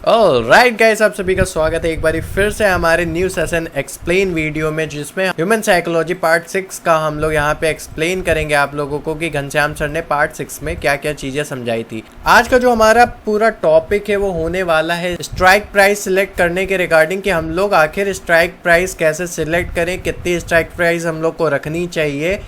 Right guys, आप सभी का स्वागत है एक बार फिर से हमारे न्यू सेशन एक्सप्लेन वीडियो में, जिसमें ह्यूमन साइकोलॉजी पार्ट 6 का हम लोग यहाँ पे एक्सप्लेन करेंगे आप लोगों को कि घनश्याम सर ने पार्ट 6 में क्या क्या चीजें समझाई थी। आज का जो हमारा पूरा टॉपिक है वो होने वाला है स्ट्राइक प्राइस सिलेक्ट करने के रिगार्डिंग, कि हम लोग आखिर स्ट्राइक प्राइस कैसे सिलेक्ट करें, कितनी स्ट्राइक प्राइस हम लोग को रखनी चाहिए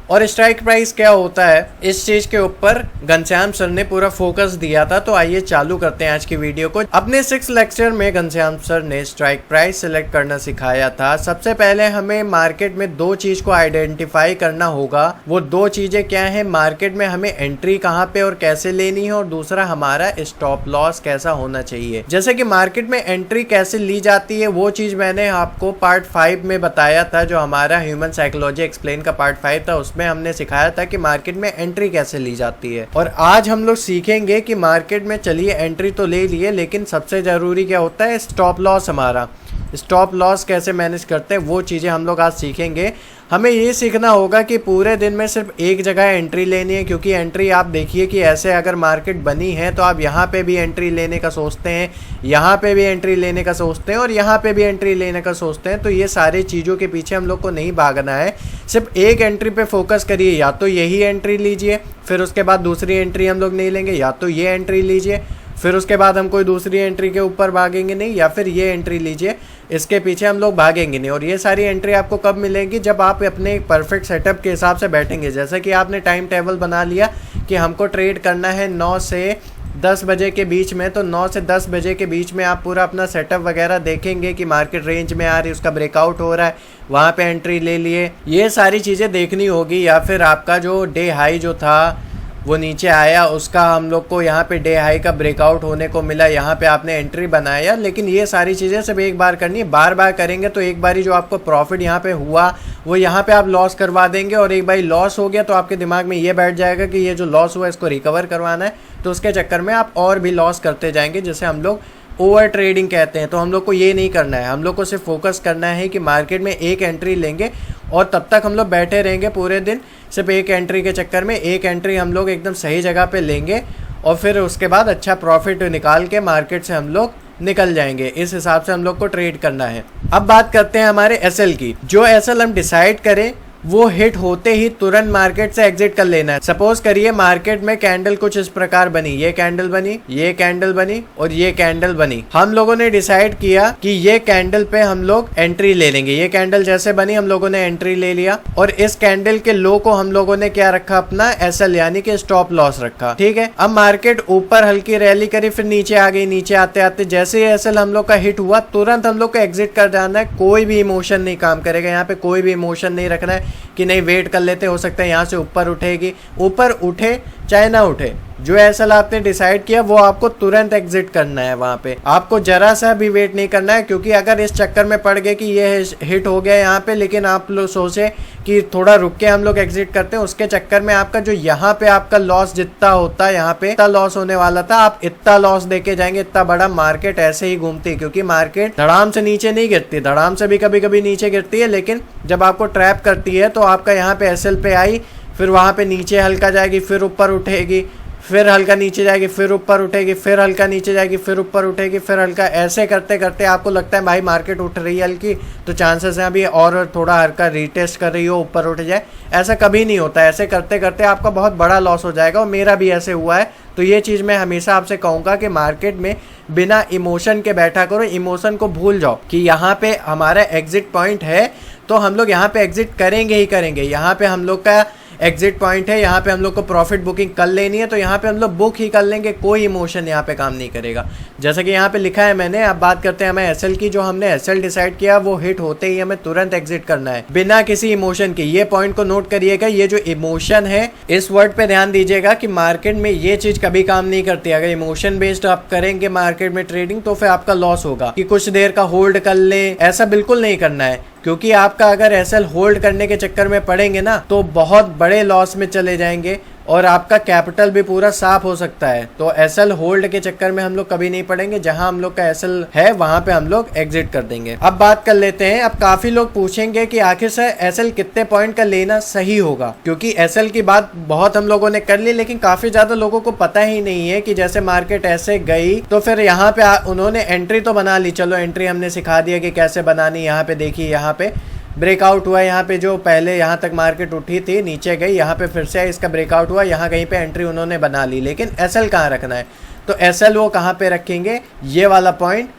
और स्ट्राइक प्राइस क्या होता है। इस चीज के ऊपर घनश्याम सर ने पूरा फोकस दिया था। तो आइए चालू करते हैं आज की वीडियो को। अपने 6 लेक्चर में घनश्याम सर ने स्ट्राइक प्राइस सिलेक्ट करना सिखाया था। सबसे पहले हमें मार्केट में 2 चीज को आइडेंटिफाई करना होगा। वो 2 चीजें क्या है, मार्केट में हमें एंट्री कहाँ पे और कैसे लेनी है, और दूसरा हमारा स्टॉप लॉस कैसा होना चाहिए। जैसे कि मार्केट में एंट्री कैसे ली जाती है वो चीज मैंने आपको पार्ट 5 में बताया था, जो हमारा ह्यूमन साइकोलॉजी एक्सप्लेन का पार्ट 5 था। उसमें हमने सिखाया था कि मार्केट में एंट्री कैसे ली जाती है। और आज हम लोग सीखेंगे कि मार्केट में चलिए एंट्री तो ले लिए, लेकिन सबसे जरूरी क्या होता है, स्टॉप लॉस। हमारा स्टॉप लॉस कैसे मैनेज करते हैं वो चीज़ें हम लोग आज सीखेंगे। हमें ये सीखना होगा कि पूरे दिन में सिर्फ एक जगह एंट्री लेनी है, क्योंकि एंट्री आप देखिए कि ऐसे अगर मार्केट बनी है तो आप यहाँ पे भी एंट्री लेने का सोचते हैं, यहाँ पे भी एंट्री लेने का सोचते हैं और यहाँ पे भी एंट्री लेने का सोचते हैं। तो ये सारी चीज़ों के पीछे हम लोग को नहीं भागना है, सिर्फ एक एंट्री पे फोकस करिए। या तो यही एंट्री लीजिए, फिर उसके बाद दूसरी एंट्री हम लोग नहीं लेंगे, या तो ये एंट्री लीजिए फिर उसके बाद हम कोई दूसरी एंट्री के ऊपर भागेंगे नहीं, या फिर ये एंट्री लीजिए, इसके पीछे हम लोग भागेंगे नहीं। और ये सारी एंट्री आपको कब मिलेंगी, जब आप अपने एक परफेक्ट सेटअप के हिसाब से बैठेंगे। जैसे कि आपने टाइम टेबल बना लिया कि हमको ट्रेड करना है 9 से 10 बजे के बीच में, तो 9 से 10 बजे के बीच में आप पूरा अपना सेटअप वगैरह देखेंगे कि मार्केट रेंज में आ रही है, उसका ब्रेकआउट हो रहा है, वहाँ पे एंट्री ले लिए। ये सारी चीज़ें देखनी होगी। या फिर आपका जो डे हाई जो था वो नीचे आया, उसका हम लोग को यहाँ पे डे हाई का ब्रेकआउट होने को मिला, यहाँ पे आपने एंट्री बनाया। लेकिन ये सारी चीज़ें सिर्फ एक बार करनी है। बार बार करेंगे तो एक बारी जो आपको प्रॉफिट यहाँ पे हुआ वो यहाँ पे आप लॉस करवा देंगे, और एक बारी लॉस हो गया तो आपके दिमाग में ये बैठ जाएगा कि ये जो लॉस हुआ इसको रिकवर करवाना है, तो उसके चक्कर में आप और भी लॉस करते जाएंगे, जिसे हम लोग ओवर ट्रेडिंग कहते हैं। तो हम लोग को ये नहीं करना है, हम लोग को सिर्फ फोकस करना है कि मार्केट में एक एंट्री लेंगे, और तब तक हम लोग बैठे रहेंगे पूरे दिन सिर्फ एक एंट्री के चक्कर में। एक एंट्री हम लोग एकदम सही जगह पे लेंगे और फिर उसके बाद अच्छा प्रॉफिट निकाल के मार्केट से हम लोग निकल जाएंगे। इस हिसाब से हम लोग को ट्रेड करना है। अब बात करते हैं हमारे एसएल की। जो एसएल हम डिसाइड करें वो हिट होते ही तुरंत मार्केट से एग्जिट कर लेना है। सपोज करिए मार्केट में कैंडल कुछ इस प्रकार बनी, ये कैंडल बनी, ये कैंडल बनी और ये कैंडल बनी। हम लोगों ने डिसाइड किया कि ये कैंडल पे हम लोग एंट्री ले लेंगे। ये कैंडल जैसे बनी हम लोगों ने एंट्री ले लिया, और इस कैंडल के लो को हम लोगों ने क्या रखा, अपना एसएल यानी कि स्टॉप लॉस रखा। ठीक है। अब मार्केट ऊपर हल्की रैली करी, फिर नीचे आ गई। नीचे आते आते जैसे ही एसएल हम लोग का हिट हुआ, तुरंत हम लोग को एग्जिट कर जाना है। कोई भी इमोशन नहीं काम करेगा यहाँ पे, कोई भी इमोशन नहीं रखना है कि नहीं वेट कर लेते, हो सकता है यहाँ से ऊपर उठेगी। ऊपर उठे चाहे ना उठे, जो एसएल आपने डिसाइड किया वो आपको तुरंत एग्जिट करना है। वहाँ पे आपको जरा सा भी वेट नहीं करना है, क्योंकि अगर इस चक्कर में पड़ गए कि ये हिट हो गया यहाँ पे, लेकिन आप लोग सोचे कि थोड़ा रुक के हम लोग एग्जिट करते हैं, उसके चक्कर में आपका जो यहाँ पे आपका लॉस जितना होता है, यहाँ पे इतना लॉस होने वाला था, आप इतना लॉस देके जाएंगे। इतना बड़ा मार्केट ऐसे ही घूमती है, क्योंकि मार्केट धड़ाम से नीचे नहीं गिरती, धड़ाम से भी कभी कभी नीचे गिरती है, लेकिन जब आपको ट्रैप करती है तो आपका यहाँ पे एसएल पे आई, फिर वहाँ पे नीचे हल्का जाएगी, फिर ऊपर उठेगी, फिर हल्का नीचे जाएगी, फिर ऊपर उठेगी, फिर हल्का नीचे जाएगी, फिर ऊपर उठेगी, फिर हल्का। ऐसे करते करते आपको लगता है भाई मार्केट उठ रही है हल्की, तो चांसेस हैं अभी और थोड़ा हल्का रीटेस्ट कर रही हो, ऊपर उठ जाए। ऐसा कभी नहीं होता। ऐसे करते करते आपका बहुत बड़ा लॉस हो जाएगा, और मेरा भी ऐसे हुआ है। तो ये चीज़ मैं हमेशा आपसे कहूँगा कि मार्केट में बिना इमोशन के बैठा करो। इमोशन को भूल जाओ कि यहाँ पे हमारा एग्जिट पॉइंट है, तो हम लोग यहाँ पे एग्जिट करेंगे ही करेंगे। यहाँ पे हम लोग का एग्जिट पॉइंट है, यहाँ पे हम लोग को प्रॉफिट बुकिंग कर लेनी है, तो यहाँ पे हम लोग बुक ही कर लेंगे। कोई इमोशन यहाँ पे काम नहीं करेगा, जैसा कि यहाँ पे लिखा है मैंने। अब बात करते हैं हमें एसएल की। जो हमने एसएल डिसाइड किया वो हिट होते ही हमें तुरंत एग्जिट करना है, बिना किसी इमोशन के। ये पॉइंट को नोट करिएगा, ये जो इमोशन है इस वर्ड पे ध्यान दीजिएगा कि मार्केट में ये चीज कभी काम नहीं करती। अगर इमोशन बेस्ड आप करेंगे मार्केट में ट्रेडिंग, तो फिर आपका लॉस होगा कि कुछ देर का होल्ड कर ले, ऐसा बिल्कुल नहीं करना है। क्योंकि आपका अगर एसएल होल्ड करने के चक्कर में पड़ेंगे ना, तो बहुत बड़े लॉस में चले जाएंगे। और आपका कैपिटल भी पूरा साफ हो सकता है। तो एसएल होल्ड के चक्कर में हम लोग कभी नहीं पड़ेंगे, जहां हम लोग का एसएल है वहां पे हम लोग एग्जिट कर देंगे। अब बात कर लेते हैं, अब काफी लोग पूछेंगे कि आखिर से एसएल कितने पॉइंट का लेना सही होगा, क्योंकि एसएल की बात बहुत हम लोगों ने कर ली, लेकिन काफी ज्यादा लोगों को पता ही नहीं है कि जैसे मार्केट ऐसे गई तो फिर यहाँ पे उन्होंने एंट्री तो बना ली, चलो एंट्री हमने सिखा दिया कि कैसे बनानी। यहाँ पे देखिए, यहाँ पे ब्रेकआउट हुआ, यहाँ पे जो पहले यहाँ तक मार्केट उठी थी नीचे गई, यहाँ पे फिर से इसका ब्रेकआउट हुआ, यहाँ कहीं पे एंट्री उन्होंने बना ली। लेकिन एसएल कहाँ रखना है, तो एसएल वो कहाँ पे रखेंगे, ये वाला पॉइंट।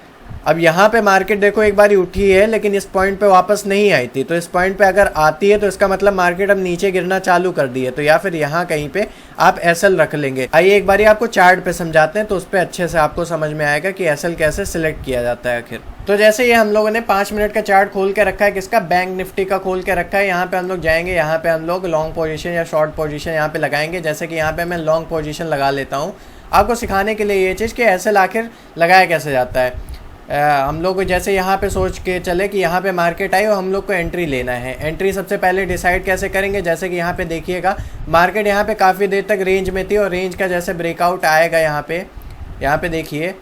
अब यहाँ पे मार्केट देखो एक बारी उठी है लेकिन इस पॉइंट पे वापस नहीं आई थी, तो इस पॉइंट पे अगर आती है तो इसका मतलब मार्केट अब नीचे गिरना चालू कर दी है, तो या फिर यहाँ कहीं पे आप एसएल रख लेंगे। आइए एक बारी आपको चार्ट पे समझाते हैं, तो उस पर अच्छे से आपको समझ में आएगा कि एसएल कैसे सिलेक्ट किया जाता है आखिर। तो जैसे ये हम लोगों ने 5 मिनट का चार्ट खोल के रखा है, किसका, बैंक निफ्टी का खोल के रखा है। यहाँ पे हम लोग जाएंगे, यहाँ पे हम लोग लॉन्ग पोजीशन या शॉर्ट पोजीशन यहाँ पे लगाएंगे। जैसे कि यहाँ पे मैं लॉन्ग पोजीशन लगा लेता हूँ आपको सिखाने के लिए ये चीज़ कि एसएल आखिर लगाया कैसे जाता है। हम लोग जैसे यहाँ पे सोच के चले कि यहाँ पे मार्केट आई और हम लोग को एंट्री लेना है। एंट्री सबसे पहले डिसाइड कैसे करेंगे, जैसे कि यहाँ पे देखिएगा मार्केट यहाँ पे काफ़ी देर तक रेंज में थी और रेंज का जैसे ब्रेकआउट आएगा यहाँ पे देखिए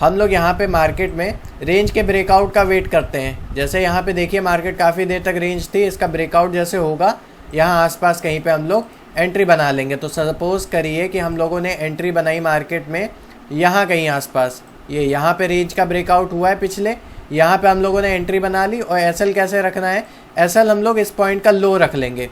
हम लोग यहाँ पे मार्केट में रेंज के ब्रेकआउट का वेट करते हैं। जैसे यहाँ पे देखिए मार्केट काफ़ी देर तक रेंज थी, इसका ब्रेकआउट जैसे होगा यहाँ आसपास कहीं पे हम लोग एंट्री बना लेंगे। तो सपोज़ करिए कि हम लोगों ने एंट्री बनाई मार्केट में यहाँ कहीं आसपास, ये यहाँ पे रेंज का ब्रेकआउट हुआ है पिछले, यहाँ पे हम लोगों ने एंट्री बना ली। और एसएल कैसे रखना है, एसएल हम लोग इस पॉइंट का लो रख लेंगे।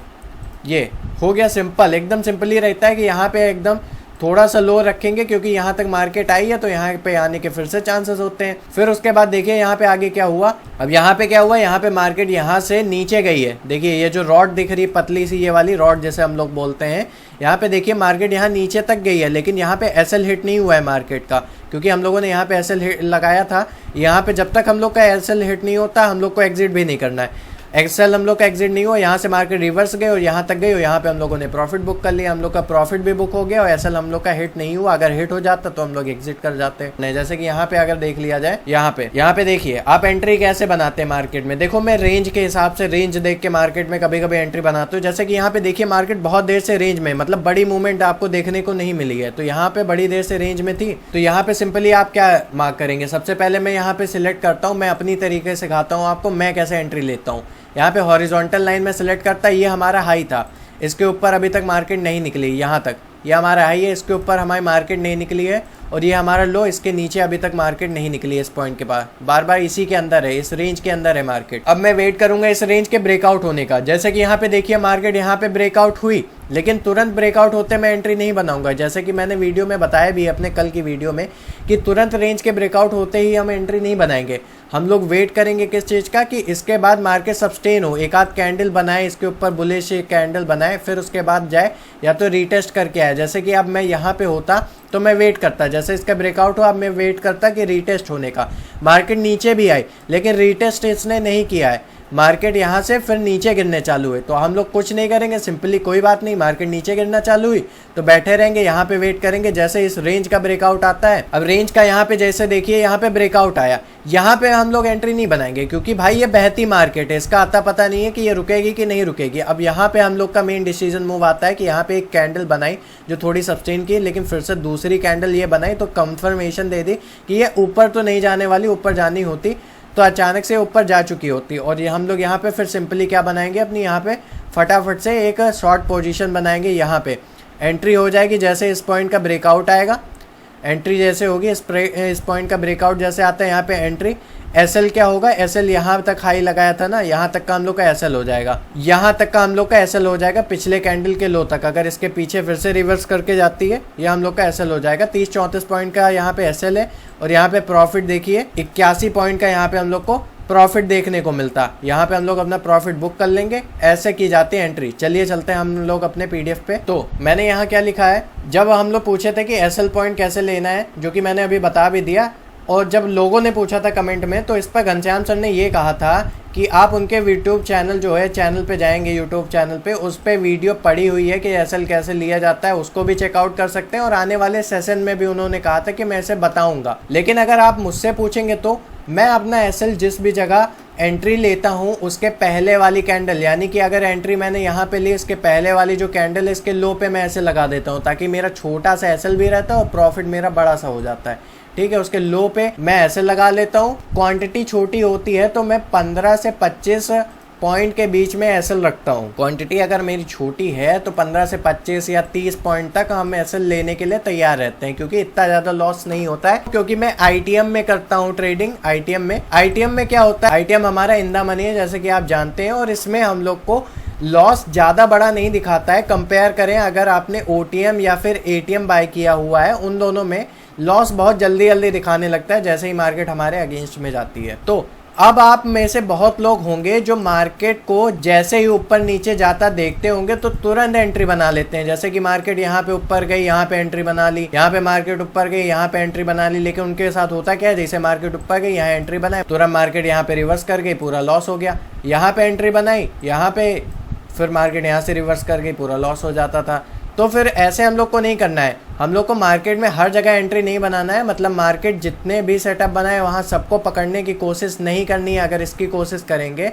ये हो गया सिंपल, एकदम सिंपल ही रहता है कि यहाँ पे एकदम थोड़ा सा लो रखेंगे, क्योंकि यहाँ तक मार्केट आई है तो यहाँ पे आने के फिर से चांसेस होते हैं। फिर उसके बाद देखिए यहाँ पे आगे क्या हुआ, अब यहाँ पे क्या हुआ, यहाँ पे मार्केट यहाँ से नीचे गई है। देखिए ये जो रॉड दिख रही है पतली सी, ये वाली रॉड जैसे हम लोग बोलते हैं, यहाँ पे देखिए मार्केट यहाँ नीचे तक गई है, लेकिन यहाँ पे एसएल हिट नहीं हुआ है मार्केट का, क्योंकि हम लोगों ने यहाँ पे एसएल हिट लगाया था। यहाँ पे जब तक हम लोग का एसएल हिट नहीं होता हम लोग को एग्जिट भी नहीं करना है। एक्सेल हम लोग का एग्जिट नहीं हुआ, यहाँ से मार्केट रिवर्स गए और यहाँ तक गई और यहाँ पे हम लोगों ने प्रॉफिट बुक कर लिया, हम लोग का प्रॉफिट भी बुक हो गया और एसएल हम लोग का हिट नहीं हुआ। अगर हिट हो जाता तो हम लोग एग्जिट कर जाते नहीं। जैसे कि यहाँ पे अगर देख लिया जाए, यहाँ पे देखिए आप एंट्री कैसे बनाते हैं मार्केट में। देखो मैं रेंज के हिसाब से रेंज देख के मार्केट में कभी कभी एंट्री बनाता हूँ। जैसे कि यहाँ पे देखिए मार्केट बहुत देर से रेंज में, मतलब बड़ी मूवमेंट आपको देखने को नहीं मिली है, तो यहाँ पे बड़ी देर से रेंज में थी। तो यहाँ पे सिंपली आप क्या मार्क करेंगे, सबसे पहले मैं यहाँ पे सिलेक्ट करता हूँ, मैं अपनी तरीके से सिखाता हूँ आपको मैं कैसे एंट्री लेता हूँ। यहाँ पे हॉरिजॉन्टल लाइन में सिलेक्ट करता है, ये हमारा हाई था, इसके ऊपर अभी तक मार्केट नहीं निकली, यहाँ तक ये हमारा हाई है, इसके ऊपर हमारी मार्केट नहीं निकली है, और ये हमारा लो, इसके नीचे अभी तक मार्केट नहीं निकली है। इस पॉइंट के बाद बार बार इसी के अंदर है, इस रेंज के अंदर है मार्केट। अब मैं वेट करूंगा इस रेंज के ब्रेकआउट होने का। जैसे कि यहाँ पे देखिए मार्केट यहाँ पे ब्रेकआउट हुई, लेकिन तुरंत ब्रेकआउट होते मैं एंट्री नहीं बनाऊंगा। जैसे कि मैंने वीडियो में बताया भी अपने कल की वीडियो में कि तुरंत रेंज के ब्रेकआउट होते ही हम एंट्री नहीं बनाएंगे। हम लोग वेट करेंगे किस चीज़ का, कि इसके बाद मार्केट सस्टेन हो, एक आध कैंडल बनाए, इसके ऊपर बुलिश कैंडल बनाए, फिर उसके बाद जाए या तो रीटेस्ट करके आए। जैसे कि अब मैं यहाँ पे होता तो मैं वेट करता, जैसे इसका ब्रेकआउट हो अब मैं वेट करता कि रीटेस्ट होने का। मार्केट नीचे भी आई लेकिन रीटेस्ट इसने नहीं किया है, मार्केट यहाँ से फिर नीचे गिरने चालू हुए। तो हम लोग कुछ नहीं करेंगे, सिंपली कोई बात नहीं, मार्केट नीचे गिरना चालू हुई तो बैठे रहेंगे, यहाँ पे वेट करेंगे जैसे इस रेंज का ब्रेकआउट आता है। अब रेंज का यहाँ पे जैसे देखिए यहाँ पे ब्रेकआउट आया, यहाँ पे हम लोग एंट्री नहीं बनाएंगे, क्योंकि भाई ये बहती मार्केट है, इसका आता पता नहीं है कि ये रुकेगी कि नहीं रुकेगी। अब यहाँ पे हम लोग का मेन डिसीजन मूव आता है कि यहाँ पे एक कैंडल बनाई जो थोड़ी सस्टेन की, लेकिन फिर से दूसरी कैंडल ये बनाई तो कंफर्मेशन दे दी कि ये ऊपर तो नहीं जाने वाली, ऊपर जानी होती तो अचानक से ऊपर जा चुकी होती। और ये हम लोग यहाँ पे फिर सिंपली क्या बनाएंगे, अपनी यहाँ पे फटाफट से एक शॉर्ट पोजीशन बनाएंगे, यहाँ पे एंट्री हो जाएगी जैसे इस पॉइंट का ब्रेकआउट आएगा। एंट्री जैसे होगी इस पॉइंट का ब्रेकआउट जैसे आता है यहाँ पे एंट्री। एसएल क्या होगा, एसएल यहाँ तक हाई लगाया था ना, यहाँ तक का हम लोग का एसएल हो जाएगा, यहाँ तक का हम लोग का एसएल हो जाएगा पिछले कैंडल के लो तक। अगर इसके पीछे फिर से रिवर्स करके जाती है ये हम लोग का एसएल हो जाएगा। 30-34 पॉइंट का यहाँ पे एसएल है, और यहाँ पे प्रॉफिट देखिए 81 पॉइंट का यहाँ पे हम लोग को प्रॉफिट देखने को मिलता। यहाँ पे हम लोग अपना प्रॉफिट बुक कर लेंगे, ऐसे की जाती है एंट्री। चलिए चलते हैं हम लोग अपने पीडीएफ पे। तो मैंने यहाँ क्या लिखा है, जब हम लोग पूछे थे कि एसएल पॉइंट कैसे लेना है, जो कि मैंने अभी बता भी दिया, और जब लोगों ने पूछा था कमेंट में तो इस पर घनश्याम सर ने ये कहा था कि आप उनके यूट्यूब चैनल जो है, चैनल पे जाएंगे यूट्यूब चैनल पे, उस पर वीडियो पड़ी हुई है कि एसएल कैसे लिया जाता है, उसको भी चेकआउट कर सकते हैं। और आने वाले सेशन में भी उन्होंने कहा था कि मैं इसे बताऊंगा। लेकिन अगर आप मुझसे पूछेंगे तो मैं अपना एसएल जिस भी जगह एंट्री लेता हूँ उसके पहले वाली कैंडल, यानी कि अगर एंट्री मैंने यहाँ पे ली, इसके पहले वाली जो कैंडल है इसके लो पे मैं ऐसे लगा देता हूँ ताकि मेरा छोटा सा एसएल भी रहता है और प्रॉफिट मेरा बड़ा सा हो जाता है। ठीक है, उसके लो पे मैं ऐसे लगा लेता हूँ। क्वांटिटी छोटी होती है तो मैं 15 से 25 पॉइंट के बीच में एसएल रखता हूँ। क्वांटिटी अगर मेरी छोटी है तो 15 से 25 या 30 पॉइंट तक हम एसएल लेने के लिए तैयार रहते हैं, क्योंकि इतना ज़्यादा लॉस नहीं होता है। क्योंकि मैं आईटीएम में करता हूँ ट्रेडिंग। आईटीएम में क्या होता है, आईटीएम हमारा इन द मनी है जैसे कि आप जानते हैं, और इसमें हम लोग को लॉस ज़्यादा बड़ा नहीं दिखाता है। कंपेयर करें अगर आपने ओटीएम या फिर एटीएम बाय किया हुआ है, उन दोनों में लॉस बहुत जल्दी जल्दी दिखाने लगता है जैसे ही मार्केट हमारे अगेंस्ट में जाती है। तो अब आप में से बहुत लोग होंगे जो मार्केट को जैसे ही ऊपर नीचे जाता देखते होंगे तो तुरंत एंट्री बना लेते हैं। जैसे कि मार्केट यहाँ पे ऊपर गई, यहाँ पे एंट्री बना ली, यहाँ पे मार्केट ऊपर गई, यहाँ पे एंट्री बना ली। लेकिन उनके साथ होता क्या है, जैसे मार्केट ऊपर गई, यहाँ एंट्री बनाई, तुरंत मार्केट यहाँ पे रिवर्स कर गई, पूरा लॉस हो गया। यहाँ पे एंट्री बनाई, यहाँ पे फिर मार्केट यहाँ से रिवर्स कर गई, पूरा लॉस हो जाता था। तो फिर ऐसे हम लोग को नहीं करना है। हम लोग को मार्केट में हर जगह एंट्री नहीं बनाना है, मतलब मार्केट जितने भी सेटअप बनाए वहाँ सबको पकड़ने की कोशिश नहीं करनी है। अगर इसकी कोशिश करेंगे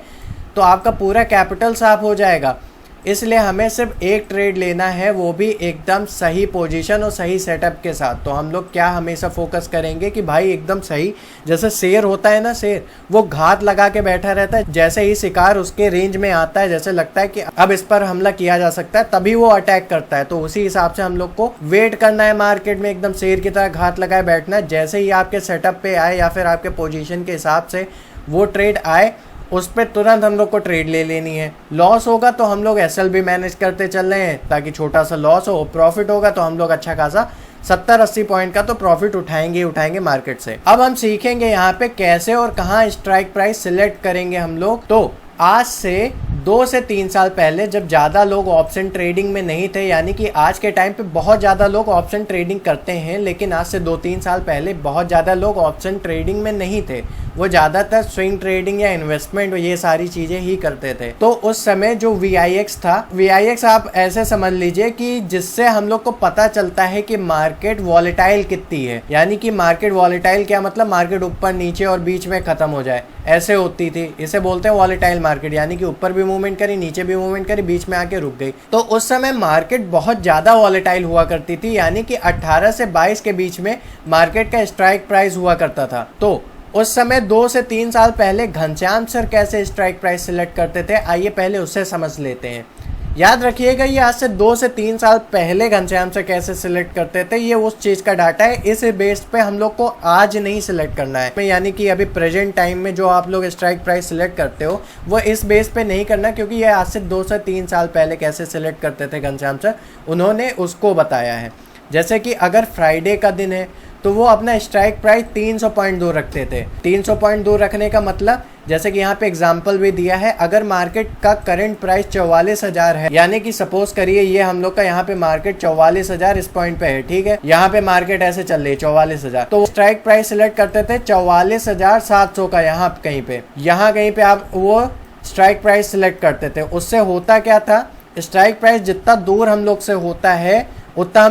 तो आपका पूरा कैपिटल साफ हो जाएगा। इसलिए हमें सिर्फ एक ट्रेड लेना है, वो भी एकदम सही पोजीशन और सही सेटअप के साथ। तो हम लोग क्या हमेशा फोकस करेंगे कि भाई एकदम सही, जैसे शेर होता है ना, शेर वो घात लगा के बैठा रहता है। जैसे ही शिकार उसके रेंज में आता है, जैसे लगता है कि अब इस पर हमला किया जा सकता है, तभी वो अटैक करता है। तो उसी हिसाब से हम लोग को वेट करना है, मार्केट में एकदम शेर की तरह घात लगाए बैठना है। जैसे ही आपके सेटअप पे आए या फिर आपके पोजीशन के हिसाब से वो ट्रेड आए, उस पर तुरंत हम लोग को ट्रेड ले लेनी है। लॉस होगा तो हम लोग एसएल भी मैनेज करते चल रहे हैं ताकि छोटा सा लॉस हो। प्रॉफिट होगा तो हम लोग अच्छा खासा 70-80 पॉइंट का तो प्रॉफिट उठाएंगे मार्केट से। अब हम सीखेंगे यहाँ पे कैसे और कहाँ स्ट्राइक प्राइस सिलेक्ट करेंगे हम लोग। तो आज से 2 से 3 साल पहले जब ज़्यादा लोग ऑप्शन ट्रेडिंग में नहीं थे, यानी कि आज के टाइम पे बहुत ज़्यादा लोग ऑप्शन ट्रेडिंग करते हैं, लेकिन आज से 2-3 साल पहले बहुत ज़्यादा लोग ऑप्शन ट्रेडिंग में नहीं थे। वो ज़्यादातर स्विंग ट्रेडिंग या इन्वेस्टमेंट ये सारी चीज़ें ही करते थे। तो उस समय जो VIX था, VIX आप ऐसे समझ लीजिए कि जिससे हम लोग को पता चलता है कि मार्केट वॉलेटाइल कितनी है। यानी कि मार्केट वॉलेटाइल क्या मतलब, मार्केट ऊपर नीचे और बीच में ख़त्म हो जाए, ऐसे होती थी। इसे बोलते हैं वॉलेटाइल मार्केट, यानी कि ऊपर भी मूवमेंट करी, नीचे भी मूवमेंट करी, बीच में आके रुक गई। तो उस समय मार्केट बहुत ज़्यादा वॉलेटाइल हुआ करती थी, यानी कि 18 से 22 के बीच में मार्केट का स्ट्राइक प्राइस हुआ करता था। तो उस समय 2 से 3 साल पहले घनश्याम सर कैसे स्ट्राइक प्राइस सिलेक्ट करते थे, आइए पहले उससे समझ लेते हैं। याद रखिएगा, ये आज से 2 से 3 साल पहले घनश्याम सर कैसे सिलेक्ट करते थे, ये उस चीज़ का डाटा है। इस बेस पे हम लोग को आज नहीं सिलेक्ट करना है, यानी कि अभी प्रेजेंट टाइम में जो आप लोग स्ट्राइक प्राइस सिलेक्ट करते हो वो इस बेस पे नहीं करना, क्योंकि ये आज से 2 से 3 साल पहले कैसे सिलेक्ट करते थे घनश्याम सर, उन्होंने उसको बताया है। जैसे कि अगर फ्राइडे का दिन है तो वो अपना स्ट्राइक प्राइस 300 पॉइंट दूर रखते थे। 300 पॉइंट दूर रखने का मतलब, जैसे कि यहाँ पे एग्जांपल भी दिया है, अगर मार्केट का करंट प्राइस 44,000 है, यानी कि सपोज करिए ये हम लोग का यहाँ पे मार्केट 44,000 इस पॉइंट पे है, ठीक है, यहाँ पे मार्केट ऐसे चल रही है 44,000, तो स्ट्राइक प्राइस सिलेक्ट करते थे 44,700 का। यहाँ कहीं पे आप वो स्ट्राइक प्राइस सिलेक्ट करते थे। उससे होता क्या था, स्ट्राइक प्राइस जितना दूर हम लोग से होता है उतना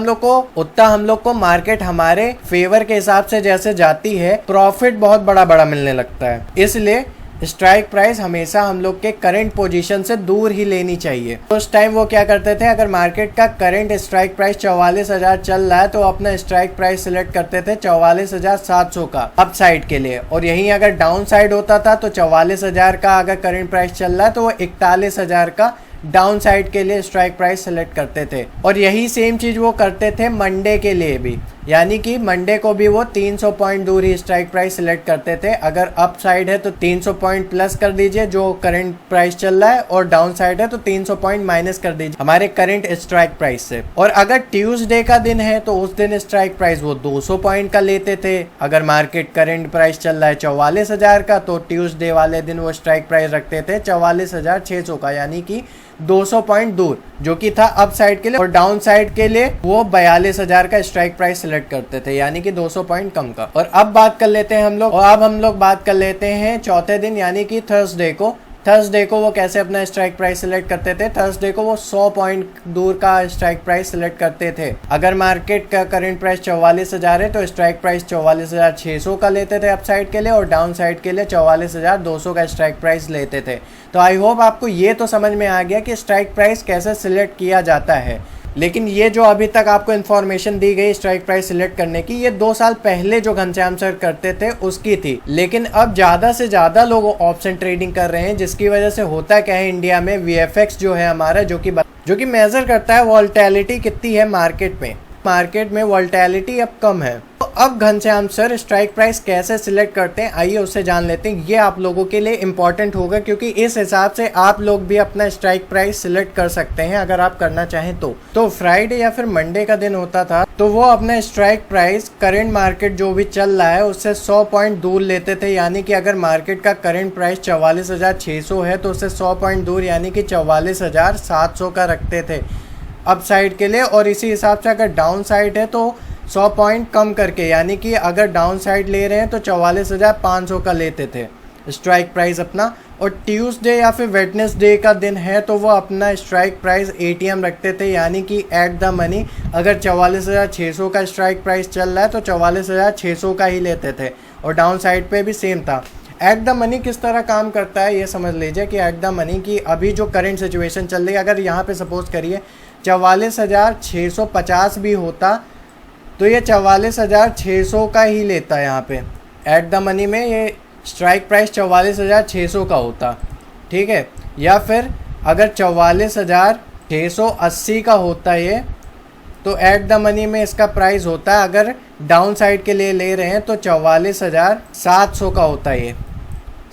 हम लोग को मार्केट हमारे फेवर के हिसाब से जैसे जाती है, प्रॉफिट बहुत बड़ा मिलने लगता है। इसलिए स्ट्राइक प्राइस हमेशा हम लोग के करंट पोजीशन से दूर ही लेनी चाहिए। तो उस टाइम वो क्या करते थे, अगर मार्केट का करंट स्ट्राइक प्राइस 44,000 चल रहा है तो अपना स्ट्राइक प्राइस सिलेक्ट करते थे 44,700 का अप साइड के लिए, और यहीं अगर डाउन साइड होता था तो 44,000 का अगर करंट प्राइस चल रहा है तो वो 41,000 का डाउन साइड के लिए स्ट्राइक प्राइस सेलेक्ट करते थे। और यही सेम चीज वो करते थे मंडे के लिए भी, यानी कि मंडे को भी वो 300 पॉइंट दूर ही स्ट्राइक प्राइस सिलेक्ट करते थे। अगर अप साइड है तो 300 पॉइंट प्लस कर दीजिए जो करंट प्राइस चल रहा है, और डाउन साइड है तो 300 पॉइंट माइनस कर दीजिए हमारे करंट स्ट्राइक प्राइस से। और अगर ट्यूसडे का दिन है तो उस दिन स्ट्राइक प्राइस वो 200 पॉइंट का लेते थे। अगर मार्केट करंट प्राइस चल रहा है 44,000 का तो ट्यूसडे वाले दिन वो स्ट्राइक प्राइस रखते थे 44,600 का, यानी कि 200 पॉइंट दूर, जो कि था अप साइड के लिए, और डाउन साइड के लिए वो 42,000 का स्ट्राइक प्राइस सिलेक्ट करते थे, यानी कि 200 पॉइंट कम का। और अब बात कर लेते हैं हम लोग, बात कर लेते हैं चौथे दिन यानी कि थर्सडे को। थर्सडे को वो कैसे अपना स्ट्राइक प्राइस सिलेक्ट करते थे, थर्सडे को वो 100 पॉइंट दूर का स्ट्राइक प्राइस सिलेक्ट करते थे। अगर मार्केट का करंट प्राइस 44,000 है तो स्ट्राइक प्राइस 44,600 का लेते थे अपसाइड के लिए, और डाउन साइड के लिए 44,200 का स्ट्राइक प्राइस लेते थे। तो आई होप आपको ये तो समझ में आ गया कि स्ट्राइक प्राइस कैसे सिलेक्ट किया जाता है। लेकिन ये जो अभी तक आपको इन्फॉर्मेशन दी गई स्ट्राइक प्राइस सिलेक्ट करने की, ये 2 साल पहले जो घनश्याम सर करते थे उसकी थी। लेकिन अब ज़्यादा से ज़्यादा लोग ऑप्शन ट्रेडिंग कर रहे हैं, जिसकी वजह से होता क्या है, इंडिया में VFX जो है हमारा, जो कि मेजर करता है वॉल्टिलिटी कितनी है मार्केट में वॉल्टिलिटी अब कम है। तो अब घनश्याम सर स्ट्राइक प्राइस कैसे सिलेक्ट करते हैं, आइए उससे जान लेते हैं। ये आप लोगों के लिए इम्पॉर्टेंट होगा, क्योंकि इस हिसाब से आप लोग भी अपना स्ट्राइक प्राइस सिलेक्ट कर सकते हैं अगर आप करना चाहें तो फ्राइडे या फिर मंडे का दिन होता था, तो वो अपना स्ट्राइक प्राइस करंट मार्केट जो भी चल रहा है उससे 100 पॉइंट दूर लेते थे। यानी कि अगर मार्केट का करंट प्राइस 44,600 है तो उससे 100 पॉइंट दूर यानी कि 44,700 का रखते थे अप साइड के लिए। और इसी हिसाब से अगर डाउन साइड है तो 100 पॉइंट कम करके, यानी कि अगर डाउन साइड ले रहे हैं तो 44,500 का लेते थे स्ट्राइक प्राइस अपना। और ट्यूसडे या फिर वेडनेसडे का दिन है तो वो अपना स्ट्राइक प्राइस ATM रखते थे, यानी कि एट द मनी अगर 44,600 का स्ट्राइक प्राइस चल रहा है तो 44,600 का ही लेते थे। और डाउन साइड पे भी सेम था। एट द मनी किस तरह काम करता है ये समझ लीजिए कि एट द मनी की अभी जो करंट सिचुएशन चल रही है, अगर यहाँ पे सपोज करिए 44,650 भी होता तो ये 44,600 का ही लेता है। यहाँ पे एट द मनी में ये स्ट्राइक प्राइस 44,600 का होता, ठीक है। या फिर अगर 44,680 का होता ये, तो एट द मनी में इसका प्राइस होता है, अगर डाउन साइड के लिए ले रहे हैं तो 44,700 का होता है। ये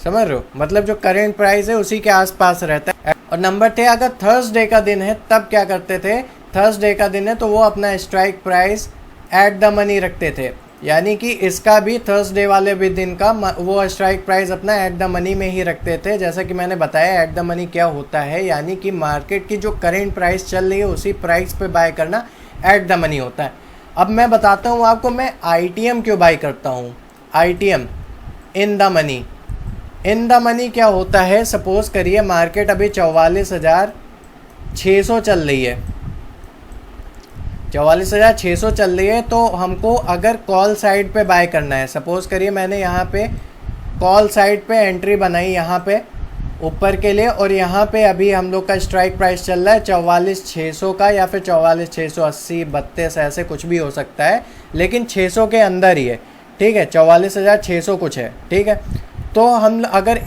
समझ रहे हो, मतलब जो करंट प्राइस है उसी के आसपास रहता है। और नंबर 3, अगर थर्सडे का दिन है तब क्या करते थे, थर्सडे का दिन है तो वो अपना strike price at the money रखते थे, यानी कि इसका भी थर्सडे वाले भी दिन का वो स्ट्राइक प्राइस अपना एट द मनी में ही रखते थे। जैसा कि मैंने बताया एट द मनी क्या होता है, यानी कि मार्केट की जो करंट प्राइस चल रही है उसी प्राइस पे बाय करना एट द मनी होता है। अब मैं बताता हूँ आपको मैं ITM क्यों बाय करता हूँ। ITM इन द मनी क्या होता है, सपोज करिए मार्केट अभी 44,600 चल रही है, 44,600 चल रही है, तो हमको अगर कॉल साइड पे बाय करना है, सपोज करिए मैंने यहाँ पे कॉल साइड पे एंट्री बनाई यहाँ पे ऊपर के लिए, और यहाँ पे अभी हम लोग का स्ट्राइक प्राइस चल रहा है 44,600 का, या फिर 44,680, 32 ऐसे कुछ भी हो सकता है, लेकिन 600 के अंदर ही है, ठीक है, 44,600 कुछ है, ठीक है। तो हम अगर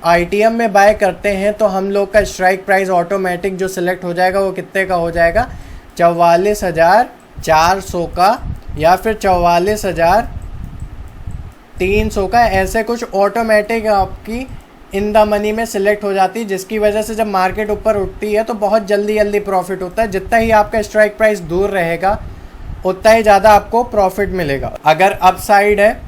ITM में बाय करते हैं तो हम लोग का स्ट्राइक प्राइस ऑटोमेटिक जो सिलेक्ट हो जाएगा वो कितने का हो जाएगा, 44,400 का या फिर 44,300 का, ऐसे कुछ ऑटोमेटिक आपकी इन द मनी में सिलेक्ट हो जाती है, जिसकी वजह से जब मार्केट ऊपर उठती है तो बहुत जल्दी प्रॉफिट होता है। जितना ही आपका स्ट्राइक प्राइस दूर रहेगा उतना ही ज़्यादा आपको प्रॉफिट मिलेगा। अगर अप साइड है,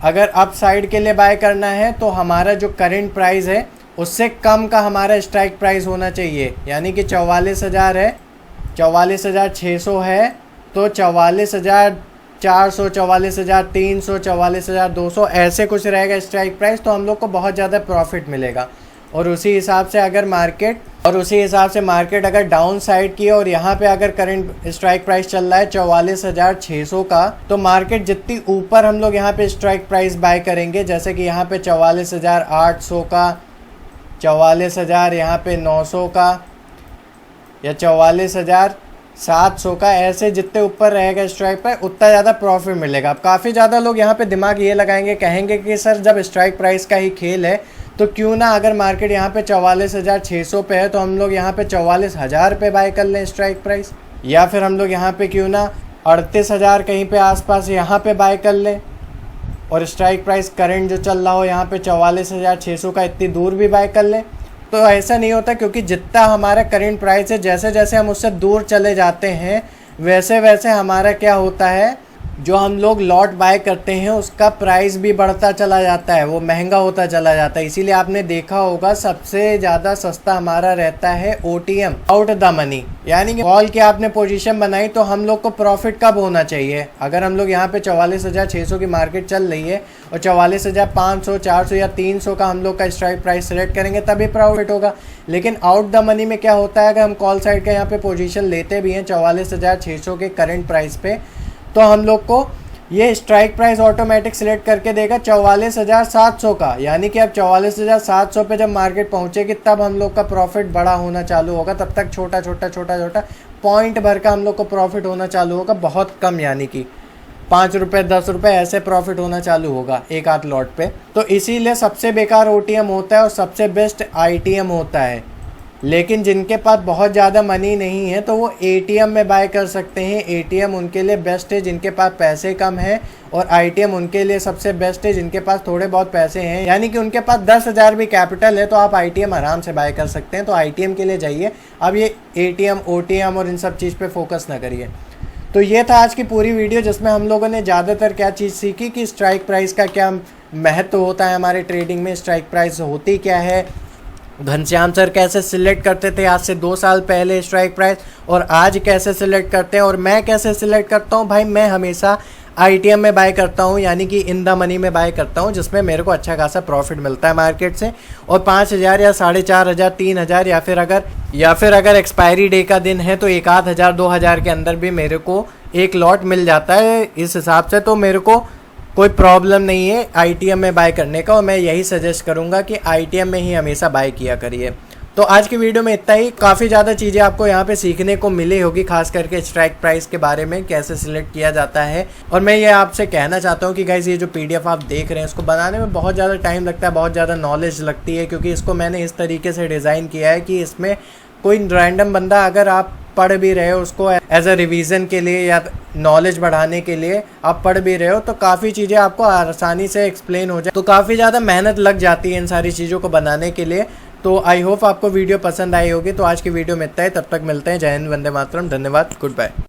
अगर अप साइड के लिए बाय करना है तो हमारा जो करंट प्राइस है उससे कम का हमारा स्ट्राइक प्राइस होना चाहिए, यानी कि 44,000 है, 44,600 है तो 44,400, 44,300, 44,200 ऐसे कुछ रहेगा स्ट्राइक प्राइस, तो हम लोग को बहुत ज़्यादा प्रॉफिट मिलेगा। और उसी हिसाब से अगर मार्केट अगर डाउन साइड की है और यहाँ पे अगर करंट स्ट्राइक प्राइस चल रहा है 44,600 का, तो मार्केट जितनी ऊपर हम लोग यहाँ पे स्ट्राइक प्राइस बाय करेंगे, जैसे कि यहाँ पे 44,800 का, 44,000 यहाँ पे 900 का, या 44,700 का, ऐसे जितने ऊपर रहेगा स्ट्राइक प्राइस उतना ज़्यादा प्रॉफिट मिलेगा। अब काफ़ी ज़्यादा लोग यहाँ पे दिमाग ये लगाएंगे, कहेंगे कि सर जब स्ट्राइक प्राइस का ही खेल है तो क्यों ना अगर मार्केट यहाँ पे 44,600 पे है तो हम लोग यहाँ पे 44,000 पे बाय कर लें स्ट्राइक प्राइस, या फिर हम लोग यहाँ पे क्यों ना 38,000 कहीं पे आसपास यहाँ पे बाय कर लें, और स्ट्राइक प्राइस करंट जो चल रहा हो यहाँ पे 44,600 का इतनी दूर भी बाय कर लें। तो ऐसा नहीं होता, क्योंकि जितना हमारा करंट प्राइस है जैसे जैसे हम उससे दूर चले जाते हैं वैसे वैसे हमारा क्या होता है, जो हम लोग लॉट बाय करते हैं उसका प्राइस भी बढ़ता चला जाता है, वो महंगा होता चला जाता है। इसीलिए आपने देखा होगा सबसे ज़्यादा सस्ता हमारा रहता है OTM, आउट द मनी। यानी कि कॉल की आपने पोजीशन बनाई तो हम लोग को प्रॉफिट कब होना चाहिए? अगर हम लोग यहाँ पे 44,600 की मार्केट चल रही है और 44,500, 400 या 300 का हम लोग का स्ट्राइक प्राइस सेलेक्ट करेंगे तभी प्रॉफिट होगा। लेकिन आउट द मनी में क्या होता है, अगर हम कॉल साइड का यहाँ पे पोजीशन लेते भी हैं 44,600 के करंट प्राइस पे, तो हम लोग को ये स्ट्राइक प्राइस ऑटोमेटिक सिलेक्ट करके देगा 44,700 का। यानी कि अब 44,700 पे जब मार्केट पहुंचेगी तब हम लोग का प्रॉफिट बड़ा होना चालू होगा। तब तक छोटा छोटा पॉइंट भर का हम लोग को प्रॉफिट होना चालू होगा, बहुत कम, यानी कि 5 रुपये 10 रुपये ऐसे प्रॉफिट होना चालू होगा एक आध लॉट पे। तो इसीलिए सबसे बेकार OTM होता है और सबसे बेस्ट ITM होता है। लेकिन जिनके पास बहुत ज़्यादा मनी नहीं है तो वो ATM में बाय कर सकते हैं। ATM उनके लिए बेस्ट है जिनके पास पैसे कम हैं, और ITM उनके लिए सबसे बेस्ट है जिनके पास थोड़े बहुत पैसे हैं। यानी कि उनके पास 10,000 भी कैपिटल है तो आप ITM आराम से बाय कर सकते हैं। तो ITM के लिए जाइए, अब ये ATM OTM और इन सब चीज़ पे फोकस ना करिए। तो ये था आज की पूरी वीडियो जिसमें हम लोगों ने ज़्यादातर क्या चीज़ सीखी कि स्ट्राइक प्राइस का क्या महत्व होता है हमारे ट्रेडिंग में, स्ट्राइक प्राइस होती क्या है, घनश्याम सर कैसे सिलेक्ट करते थे आज से 2 साल पहले स्ट्राइक प्राइस, और आज कैसे सिलेक्ट करते हैं, और मैं कैसे सिलेक्ट करता हूँ। भाई मैं हमेशा ITM में बाय करता हूँ, यानी कि इन द मनी में बाय करता हूँ, जिसमें मेरे को अच्छा खासा प्रॉफिट मिलता है मार्केट से। और 5,000 या 4,500, 3,000 या फिर अगर एक्सपायरी डे का दिन है तो 1,000 2,000 के अंदर भी मेरे को एक लॉट मिल जाता है। इस हिसाब से तो मेरे को कोई प्रॉब्लम नहीं है ITM में बाय करने का, और मैं यही सजेस्ट करूंगा कि ITM में ही हमेशा बाय किया करिए। तो आज की वीडियो में इतना ही। काफ़ी ज़्यादा चीज़ें आपको यहाँ पे सीखने को मिली होगी, खास करके स्ट्राइक प्राइस के बारे में कैसे सिलेक्ट किया जाता है। और मैं ये आपसे कहना चाहता हूँ कि गाइस ये जो PDF आप देख रहे हैं इसको बनाने में बहुत ज़्यादा टाइम लगता है, बहुत ज़्यादा नॉलेज लगती है, क्योंकि इसको मैंने इस तरीके से डिज़ाइन किया है कि इसमें कोई रैंडम बंदा अगर आप पढ़ भी रहे हो उसको एज अ रिवीजन के लिए या नॉलेज बढ़ाने के लिए आप पढ़ भी रहे हो तो काफ़ी चीज़ें आपको आसानी से एक्सप्लेन हो जाए। तो काफ़ी ज़्यादा मेहनत लग जाती है इन सारी चीज़ों को बनाने के लिए। तो आई होप आपको वीडियो पसंद आई होगी। तो आज की वीडियो में इतना ही, तब तक मिलते हैं। जय हिंद, वंदे मातरम, धन्यवाद, गुड बाय।